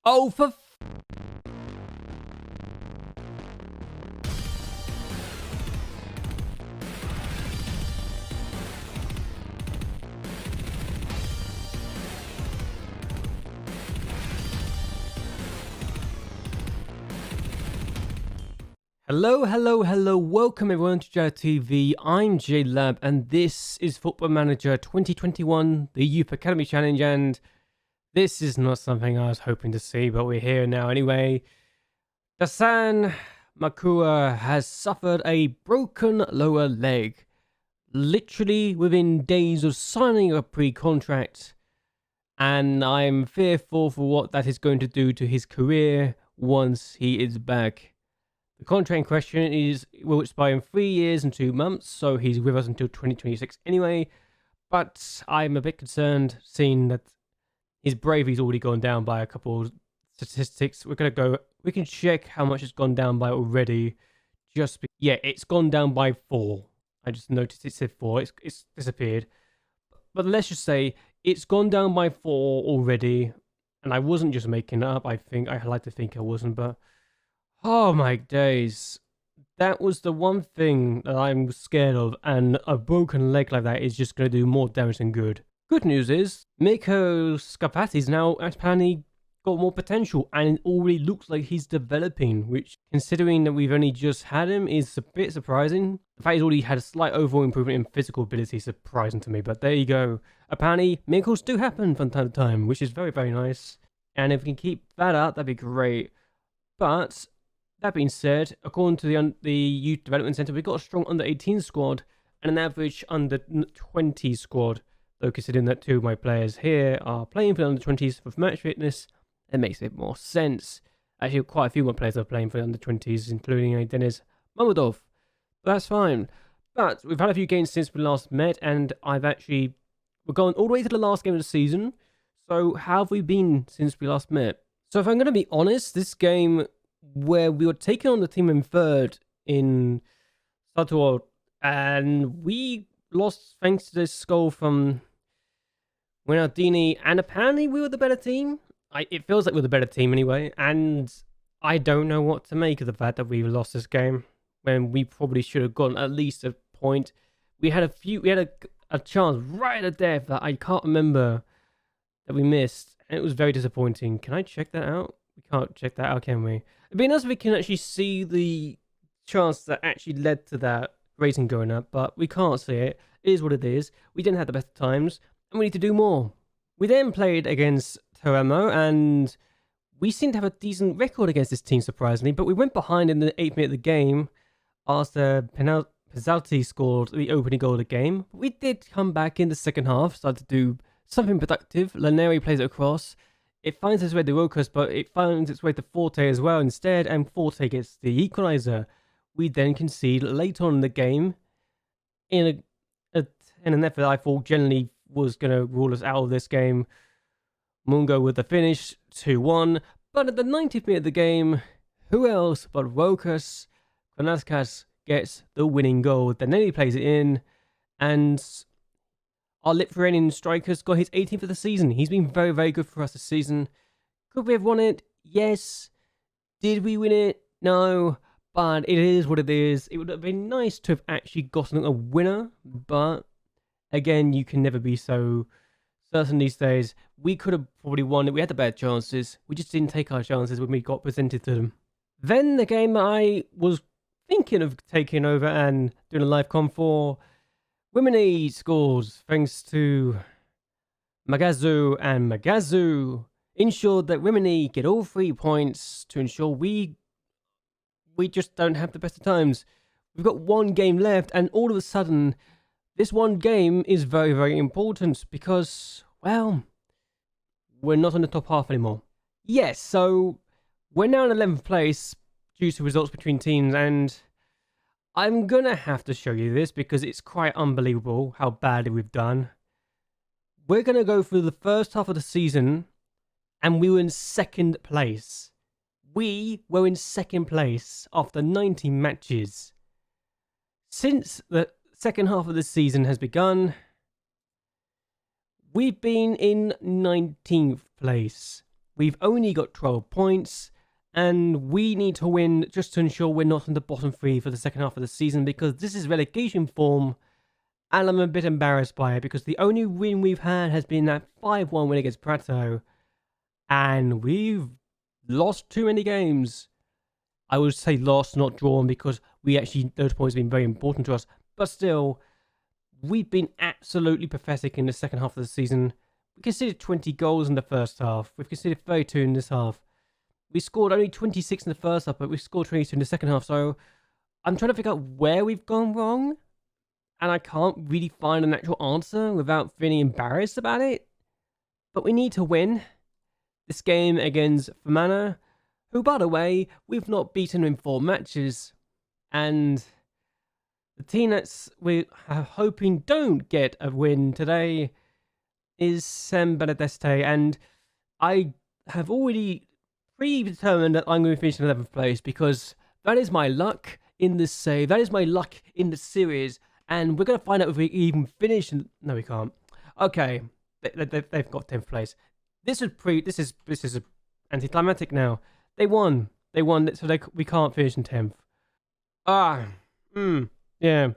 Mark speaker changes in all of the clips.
Speaker 1: Oh, for Hello, welcome everyone to JLABTV. I'm JLAB and this is Football Manager 2021, the Youth Academy Challenge, and this is not something I was hoping to see, but we're here now anyway. Dasan Makura has suffered a broken lower leg, literally within days of signing a pre-contract, and I'm fearful for what that is going to do to his career once he is back. The contract in question will expire in 3 years and 2 months, so he's with us until 2026 anyway. But I'm a bit concerned seeing that his bravery's already gone down by a couple of statistics. We can check how much it's gone down by already. Yeah, it's gone down by 4. I just noticed it said 4. It's disappeared. But let's just say it's gone down by 4 already. And I wasn't just making it up, I like to think I wasn't, but oh my days. That was the one thing that I'm scared of, and a broken leg like that is just going to do more damage than good. Good news is, Miko Scapati's now apparently got more potential, and it already looks like he's developing, which, considering that we've only just had him, is a bit surprising. The fact he's already had a slight overall improvement in physical ability is surprising to me, but there you go. Apparently, miracles do happen from time to time, which is very, very nice. And if we can keep that up, that'd be great. But that being said, according to the Youth Development Centre, we've got a strong under-18 squad and an average under-20 squad. Though considering that 2 of my players here are playing for the under-20s for match fitness, it makes it more sense. Actually, quite a few more players are playing for the under-20s, including Denis Mamadov. But that's fine. But we've had a few games since we last met, and we're going all the way to the last game of the season. So how have we been since we last met? So if I'm going to be honest, this game where we were taking on the team in third in Satuo, and we lost thanks to this goal from Winardini, and apparently we were the better team. It feels like we're the better team anyway, and I don't know what to make of the fact that we lost this game when we probably should have gotten at least a point. We had a chance right at death that I can't remember that we missed, and it was very disappointing. Can I check that out? We can't check that out, can we? It'd be nice if we can actually see the chance that actually led to that rating going up, but we can't see it. It is what it is. We didn't have the best times, and we need to do more. We then played against Teramo, and we seemed to have a decent record against this team, surprisingly, but we went behind in the 8th minute of the game after Pezzalti scored the opening goal of the game. We did come back in the second half, started to do something productive. Laneri plays it across. It finds its way to Rokas, but it finds its way to Forte as well instead, and Forte gets the equaliser. We then concede late on in the game in an effort I thought generally was going to rule us out of this game. Mungo with the finish, 2-1. But at the 90th minute of the game, who else but Rokas Konaskas gets the winning goal. Then he plays it in, and our Lithuanian striker's got his 18th of the season. He's been very, very good for us this season. Could we have won it? Yes. Did we win it? No. But it is what it is. It would have been nice to have actually gotten a winner. But again, you can never be so certain these days. We could have probably won it. We had the better chances. We just didn't take our chances when we got presented to them. Then the game I was thinking of taking over and doing a live com for, Wimini scores thanks to Magazu, and Magazu ensured that Wimini get all 3 points to ensure we just don't have the best of times. We've got 1 game left, and all of a sudden, this 1 game is very, very important because, well, we're not in the top half anymore. Yes, so we're now in 11th place due to results between teams, and I'm going to have to show you this because it's quite unbelievable how badly we've done. We're going to go through the first half of the season, and we were in 2nd place. We were in 2nd place after 90 matches. Since the second half of the season has begun, we've been in 19th place. We've only got 12 points, and we need to win just to ensure we're not in the bottom 3 for the second half of the season, because this is relegation form, and I'm a bit embarrassed by it, because the only win we've had has been that 5-1 win against Prato, and we've lost too many games. I would say lost, not drawn, because those points have been very important to us, but still, we've been absolutely pathetic in the second half of the season. We conceded 20 goals in the first half. We've conceded 32 in this half. We scored only 26 in the first half, but we scored 22 in the second half. So I'm trying to figure out where we've gone wrong. And I can't really find an actual answer without feeling embarrassed about it. But we need to win this game against Fermanagh, who, by the way, we've not beaten in 4 matches. And the team that we are hoping don't get a win today is San Benedeste, and I have already predetermined that I'm going to finish in 11th place, because that is my luck in this save. That is my luck in the series, and we're going to find out if we even finish. No, we can't. Okay, they've got 10th place. This is anticlimactic now. They won, so we can't finish in 10th. Yeah.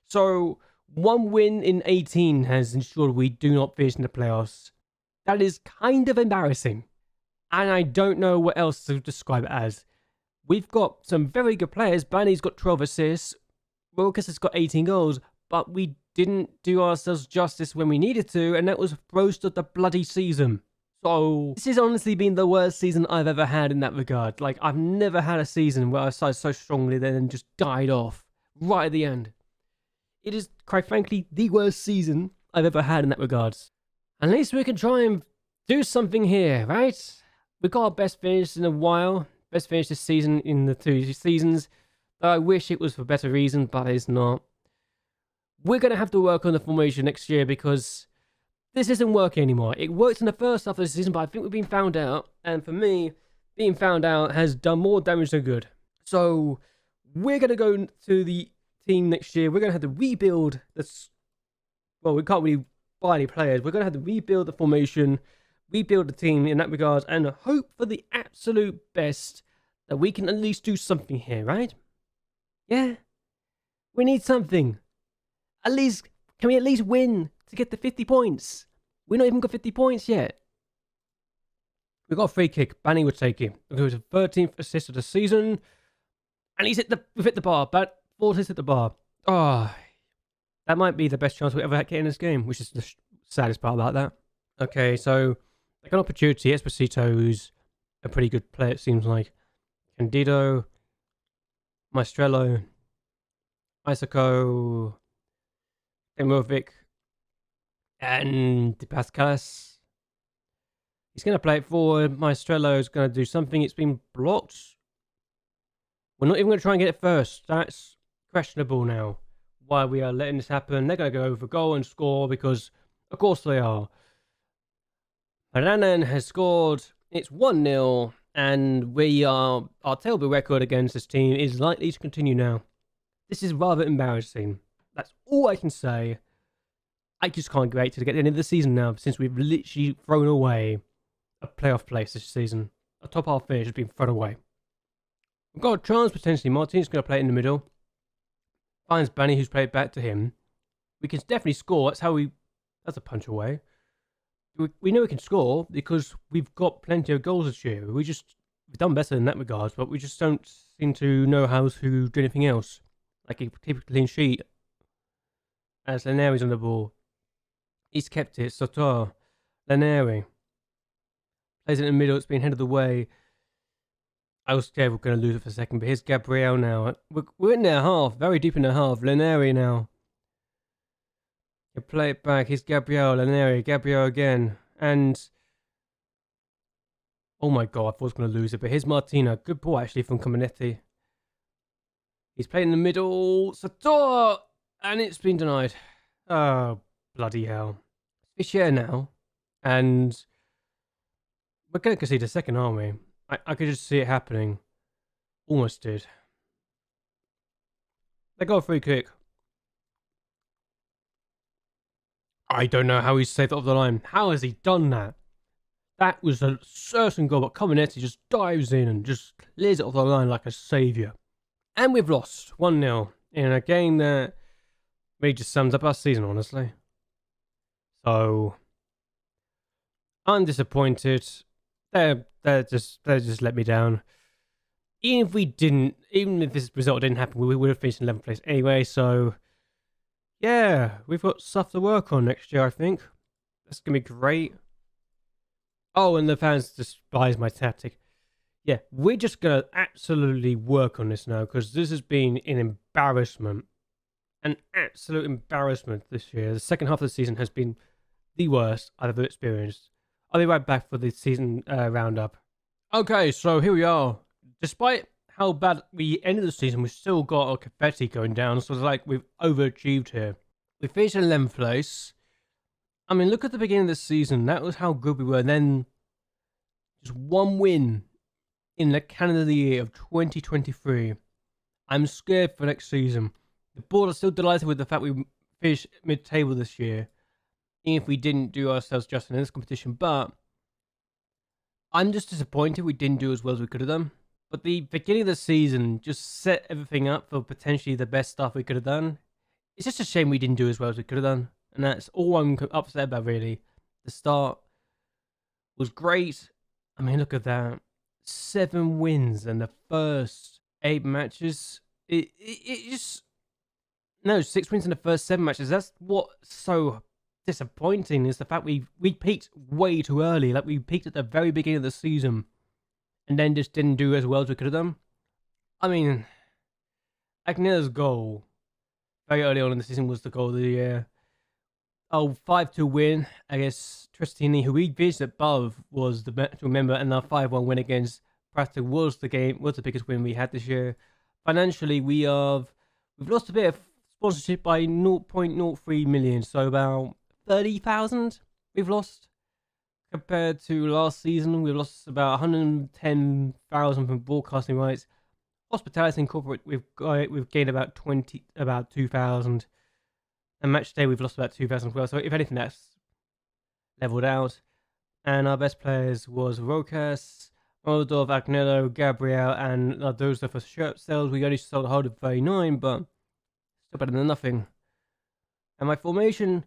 Speaker 1: So 1 win in 18 has ensured we do not finish in the playoffs. That is kind of embarrassing. And I don't know what else to describe it as. We've got some very good players. Banny's got 12 assists. Wilkes has got 18 goals. But we didn't do ourselves justice when we needed to. And that was most of the bloody season. So this has honestly been the worst season I've ever had in that regard. Like, I've never had a season where I started so strongly then just died off right at the end. It is, quite frankly, the worst season I've ever had in that regards. At least we can try and do something here, right? We got our best finish in a while. Best finish this season in the 2 seasons. Though I wish it was for better reason, but it's not. We're going to have to work on the formation next year, because this isn't working anymore. It worked in the first half of the season, but I think we've been found out. And for me, being found out has done more damage than good. So we're going to go to the team next year. We're going to have to rebuild this. Well, we can't really buy any players. We're going to have to rebuild the formation, rebuild the team in that regard, and hope for the absolute best that we can at least do something here, right? Yeah? We need something. At least, can we at least win to get the 50 points? We've not even got 50 points yet. We got a free kick. Banny would take it. It was a 13th assist of the season. And we've hit the bar. But 4 assists at the bar. Oh, that might be the best chance we ever had getting in this game, which is the saddest part about that. Okay, so like an opportunity. Esposito, who's a pretty good player, it seems like. Candido, Maestrello, Isako, Demovic, and De Pascalis. He's going to play it forward. Maestrello is going to do something. It's been blocked. We're not even going to try and get it first. That's questionable now. Why we are letting this happen. They're going to go for goal and score, because of course they are. Haranan has scored. It's 1-0, and our table record against this team is likely to continue now. This is rather embarrassing. That's all I can say. I just can't wait to get to the end of the season now, since we've literally thrown away a playoff place this season. A top half finish has been thrown away. We've got a chance potentially. Martin's going to play it in the middle. Finds Banny, who's played back to him. We can definitely score. That's a punch away. We know we can score because we've got plenty of goals this year. We've done better in that regard, but we just don't seem to know how to do anything else. Like keep a clean sheet. As Laneri's on the ball. He's kept it. Sotor. Laneri. Plays it in the middle. It's been headed away. I was scared we were going to lose it for a second, but here's Gabriel now. We're in their half. Very deep in their half. Laneri now. You play it back. Here's Gabriel. Laneri. Gabriel again. And oh my god, I thought I was going to lose it. But here's Martina. Good ball actually from Cominetti. He's playing in the middle. Sotor! And it's been denied. Oh, bloody hell. It's share now. And we're going to concede a second, aren't we? I could just see it happening. Almost did. They got a free kick. I don't know how he saved it off the line. How has he done that? That was a certain goal, but Cominetti just dives in and just clears it off the line like a saviour. And we've lost 1-0 in a game that really just sums up our season, honestly. So I'm disappointed. They just let me down. Even if this result didn't happen, we would have finished in 11th place anyway. So yeah, we've got stuff to work on next year, I think. That's gonna be great. Oh, and the fans despise my tactic. Yeah, we're just gonna absolutely work on this now, because this has been an embarrassment. An absolute embarrassment this year. The second half of the season has been the worst I've ever experienced. I'll be right back for the season roundup. Okay, so here we are. Despite how bad we ended the season, we've still got our confetti going down, so it's like we've overachieved here. We finished in 11th place. I mean, look at the beginning of the season. That was how good we were. And then just one win in the calendar year of 2023. I'm scared for next season. The board are still delighted with the fact we finished mid-table this year, even if we didn't do ourselves justice in this competition. But I'm just disappointed we didn't do as well as we could have done. But the beginning of the season just set everything up for potentially the best stuff we could have done. It's just a shame we didn't do as well as we could have done. And that's all I'm upset about, really. The start was great. I mean, look at that. 7 wins in the first 8 matches. It just... No, 6 wins in the first 7 matches. That's what's so disappointing, is the fact we peaked way too early. Like, we peaked at the very beginning of the season and then just didn't do as well as we could have done. I mean, Agnella's goal very early on in the season was the goal of the year. Oh, 5-2 win against Tristini, who we finished above, was the best to remember, and our 5-1 win against Prata was the biggest win we had this year. Financially, we've lost a bit of sponsorship by 0.03 million, so about 30,000 we've lost. Compared to last season, we've lost about 110,000 from broadcasting rights. Hospitality and corporate, we've gained about 2,000. And match day, we've lost about 2,000 as well. So if anything, that's leveled out. And our best players was Rokas, Moldov, Agnello, Gabriel, and Nardoza for shirt sales. We only sold a hold of 39, but still better than nothing. And my formation,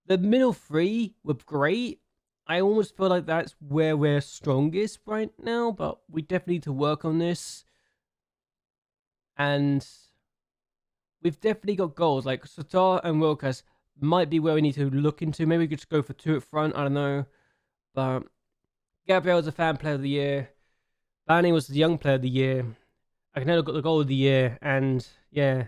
Speaker 1: the middle 3 were great. I almost feel like that's where we're strongest right now, but we definitely need to work on this. And we've definitely got goals. Like Satar and Rokas might be where we need to look into. Maybe we could just go for 2 up front. I don't know. But Gabriel was a fan player of the year. Bani was the young player of the year. Agnello got the goal of the year. And yeah,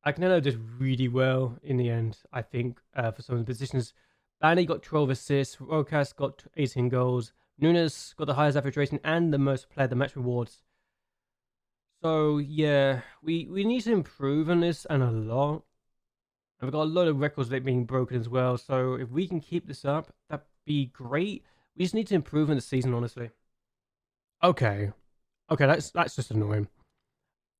Speaker 1: Agnello did really well in the end, I think, for some of the positions. Bani got 12 assists. Rokas got 18 goals. Nunes got the highest average rating and the most player of the match rewards. So yeah, we need to improve on this, and a lot. And we've got a lot of records that are being broken as well. So if we can keep this up, that'd be great. We just need to improve in the season, honestly. Okay, that's just annoying.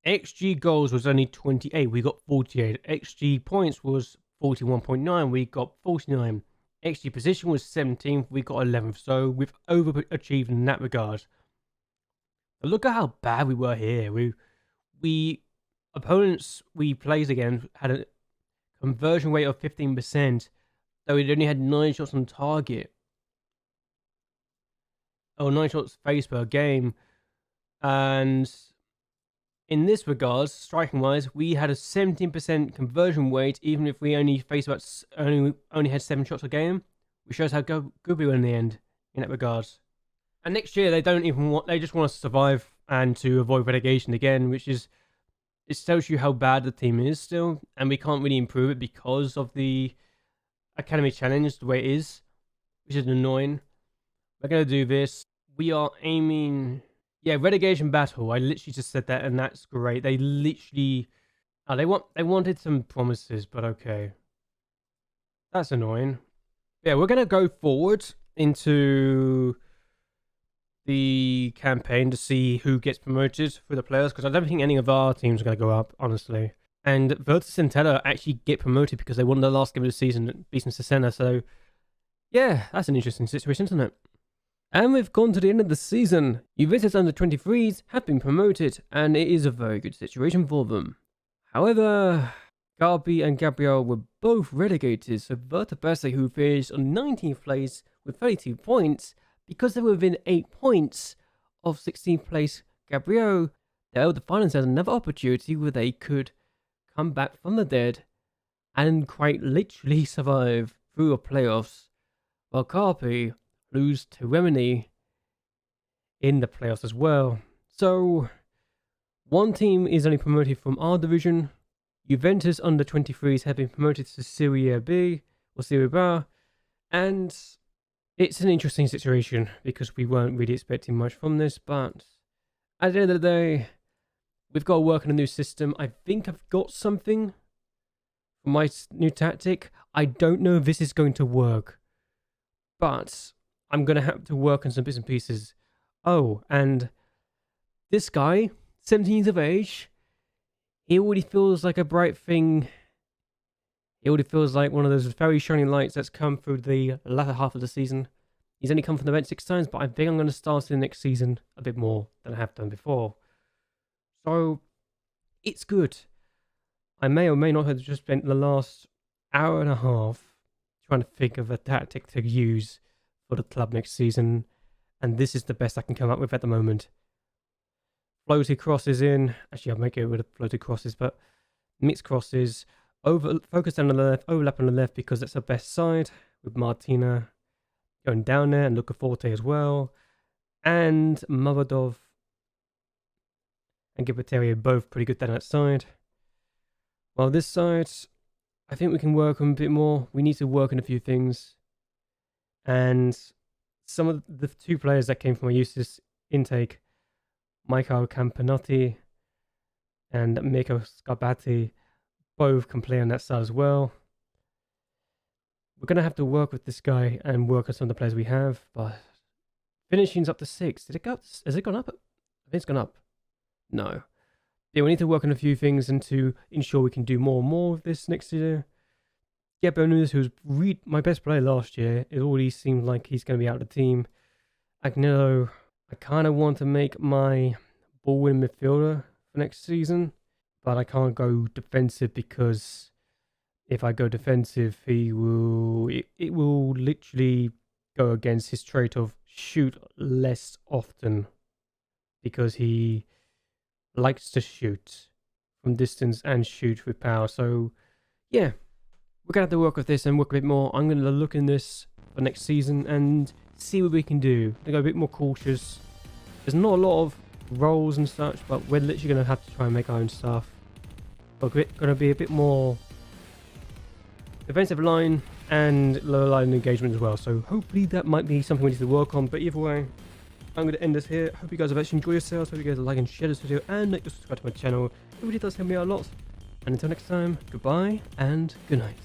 Speaker 1: XG goals was only 28. We got 48. XG points was 41.9. We got 49. XG position was 17th. We got 11th. So we've overachieved in that regard. But look at how bad we were here. Opponents we played against had a conversion rate of 15%, though we only had 9 shots on target. Or 9 shots faced per game. And in this regard, striking wise, we had a 17% conversion rate, even if we only had 7 shots a game, which shows how good we were in the end in that regard. And next year, they just want us to survive and to avoid relegation again, which is, it tells you how bad the team is still, and we can't really improve it because of the Academy Challenge the way it is, which is annoying. We're going to do this. We are aiming... Yeah, relegation battle. I literally just said that, and that's great. They literally... Oh, they wanted some promises, but okay. That's annoying. Yeah, we're going to go forward into the campaign to see who gets promoted for the players, because I don't think any of our teams are going to go up, honestly. And Virtus and Teller actually get promoted because they won the last game of the season beating Siena, so yeah, that's an interesting situation, isn't it? And we've gone to the end of the season. Juventus under 23s have been promoted, and it is a very good situation for them. However, Garbi and Gabriel were both relegated, so Verta Besse, who finished on 19th place with 32 points, because they were within 8 points of 16th place Gabriel, they held the finals as another opportunity where they could come back from the dead and quite literally survive through the playoffs, while Carpi lose to Remini in the playoffs as well. So, one team is only promoted from our division. Juventus under 23s have been promoted to Serie B or Serie B, and it's an interesting situation because we weren't really expecting much from this, but at the end of the day, we've got to work on a new system. I think I've got something for my new tactic. I don't know if this is going to work, but I'm going to have to work on some bits and pieces. Oh, and this guy, 17 years of age, he already feels like a bright thing. It already feels like one of those very shining lights that's come through the latter half of the season. He's only come from the bench 6 times, but I think I'm going to start in the next season a bit more than I have done before. So, it's good. I may or may not have just spent the last hour and a half trying to think of a tactic to use for the club next season, and this is the best I can come up with at the moment. Floaty crosses in. Actually, I'll make it with floaty crosses, but mixed crosses. Focus down on the left, overlap on the left because that's the best side, with Martina going down there and Luca Forte as well. And Mavadov and Gibberteri are both pretty good down that side. While this side, I think we can work on a bit more. We need to work on a few things. And some of the 2 players that came from my Eustace intake, Michael Campanotti and Miko Scabatti, both can play on that side as well. We're going to have to work with this guy and work on some of the players we have, but finishing's up to 6. Did it go up? Has it gone up? I think it's gone up. No. Yeah, we need to work on a few things and to ensure we can do more and more of this next year. Gabriel Nunes, who was my best player last year, it already seemed like he's going to be out of the team. Agnello, I kind of want to make my ball-winning midfielder for next season, but I can't go defensive because if I go defensive, it will literally go against his trait of shoot less often because he likes to shoot from distance and shoot with power. So, yeah, we're going to have to work with this and work a bit more. I'm going to look in this for next season and see what we can do. I'm going to go a bit more cautious. There's not a lot of roles and such, but we're literally going to have to try and make our own stuff. We're going to be a bit more defensive line and lower line engagement as well. So hopefully that might be something we need to work on. But either way, I'm going to end this here. Hope you guys have actually enjoyed yourselves. Hope you guys like and share this video and make sure to subscribe to my channel. It really does help me out a lot. And until next time, goodbye and good night.